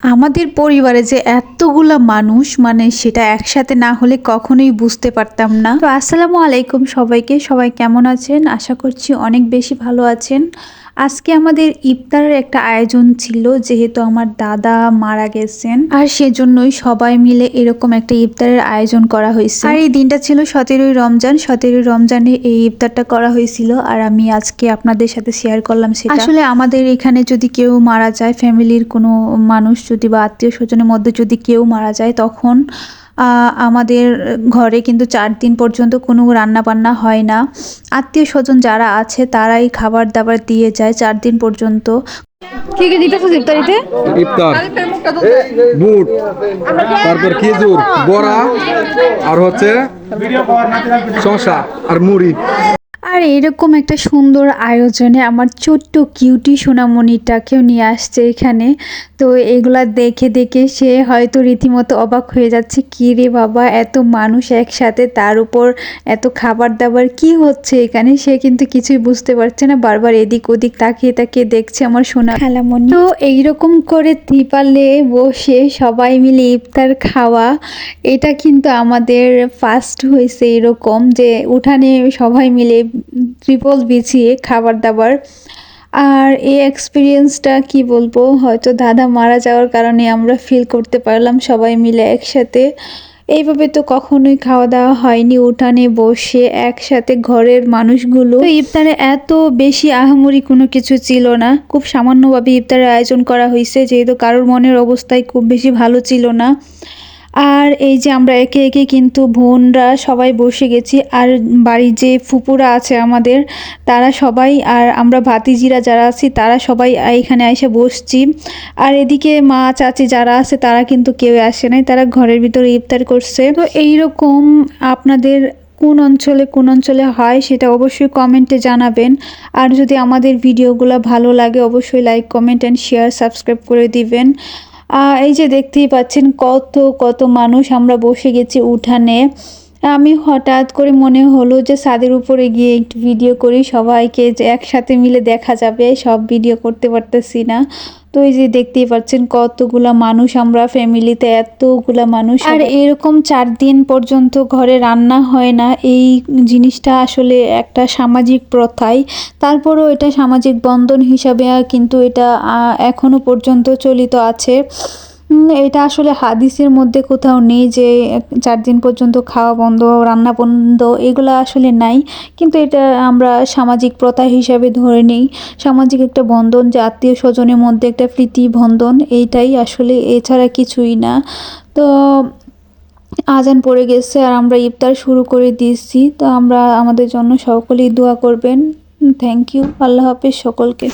আমাদের পরিবারে যে এতগুলা মানুষ মানে সেটা একসাথে না হলে কখনোই বুঝতে পারতাম না। তো আসসালামু আলাইকুম সবাইকে, সবাই কেমন আছেন? আশা করছি অনেক বেশি ভালো আছেন। আজকে আমাদের ইফতারের একটা আয়োজন ছিল, যেহেতু আমার দাদা মারা গেছেন আর সেজন্যই সবাই মিলে এরকম একটা ইফতারের আয়োজন করা হয়েছে। আর এই দিনটা ছিল 17ই রমজান। 17ই রমজানে এই ইফতারটা করা হয়েছিল আর আমি আজকে আপনাদের সাথে শেয়ার করলাম সেটা। আসলে আমাদের এখানে যদি কেউ মারা যায়, ফ্যামিলির কোনো মানুষ যদি বা আত্মীয় স্বজনের মধ্যে যদি কেউ মারা যায়, তখন আমাদের ঘরে কিন্তু 4 দিন পর্যন্ত কোনো রান্না বান্না হয় না। আত্মীয় স্বজন যারা আছে তারাই খাবার দাবার দিয়ে যায় 4 দিন পর্যন্ত। কি কি দিতেছ ইফতারিতে? ইফতার, বুট, তারপর খেজুর, বড়া, আর হচ্ছে শসা আর মুড়ি। আর এরকম একটা সুন্দর আয়োজনে আমার ছোট্ট কিউটি সোনামণিটাকেও নিয়ে আসছে এখানে। তো এগুলা দেখে দেখে সে হয়তো রীতিমতো অবাক হয়ে যাচ্ছে, কী রে বাবা, এত মানুষ একসাথে, তার উপর এত খাবার দাবার, কি হচ্ছে এখানে? সে কিন্তু কিছুই বুঝতে পারছে না, বারবার এদিক ওদিক তাকিয়ে তাকিয়ে দেখছে আমার সোনা খালামণি। তো এইরকম করে ত্রিপালে বসে সবাই মিলে ইফতার খাওয়া, এটা কিন্তু আমাদের ফার্স্ট হয়েছে এরকম যে উঠানে সবাই মিলে ত্রিপল বিছিয়ে খাবার দাবার। আর এই এক্সপিরিয়েন্সটা কি বলবো, হয়তো দাদা মারা যাওয়ার কারণে আমরা ফিল করতে পারলাম সবাই মিলে একসাথে। এইভাবে তো কখনোই খাওয়া দাওয়া হয়নি উঠানে বসে একসাথে ঘরের মানুষগুলো। তো ইফতারে এত বেশি আহামরি কোনো কিছু ছিল না, খুব সামান্যভাবে ইফতারের আয়োজন করা হয়েছে, যেহেতু কারোর মনের অবস্থায় খুব বেশি ভালো ছিল না। আর এই যে আমরা একে একে কিন্তু বোনরা সবাই বসে গেছি, আর বাড়ির যে ফুপুরা আছে আমাদের, তারা সবাই, আর আমরা ভাতিজিরা যারা আছি তারা সবাই এখানে এসে বসছি। আর এদিকে মা চাচি যারা আছে তারা কিন্তু কেউ আসে নাই, তারা ঘরের ভিতরে ইফতার করছে। তো এইরকম আপনাদের কোন অঞ্চলে হয় সেটা অবশ্যই কমেন্টে জানাবেন। আর যদি আমাদের ভিডিওগুলো ভালো লাগে অবশ্যই like, comment and share, subscribe করে দিবেন। এই যে দেখতেই পাচ্ছেন কত কত মানুষ, আমরা বসে গেছি উঠানে। আমি হঠাৎ করে মনে হলো যে ছাদের উপরে গিয়ে একটু ভিডিও করি, সবাইকে যে একসাথে মিলে দেখা যাবে, সব ভিডিও করতে পারতেছি না। তো এই যে দেখতেই পাচ্ছেন কতগুলা মানুষ, আমরা ফ্যামিলিতে এতগুলা মানুষ। আর এরকম 4 দিন পর্যন্ত ঘরে রান্না হয় না, এই জিনিসটা আসলে একটা সামাজিক প্রথাই। তারপরেও এটা সামাজিক বন্ধন হিসাবে কিন্তু এটা এখনো পর্যন্ত চলিত আছে। এটা আসলে হাদিসের মধ্যে কোথাও নেই যে 4 দিন পর্যন্ত খাওয়া বন্ধ, রান্না বন্ধ, এগুলো আসলে নাই। কিন্তু এটা আমরা সামাজিক প্রথা হিসাবে ধরে নিই, সামাজিক একটা বন্ধন, যে আত্মীয় স্বজনের মধ্যে একটা প্রীতি বন্ধন, এইটাই আসলে, এছাড়া কিছুই না। তো আজান পড়ে গেছে আর আমরা ইফতার শুরু করে দিয়েছি। তো আমরা আমাদের জন্য সকলেই দোয়া করবেন। থ্যাংক ইউ, আল্লাহ হাফেজ সকলকে।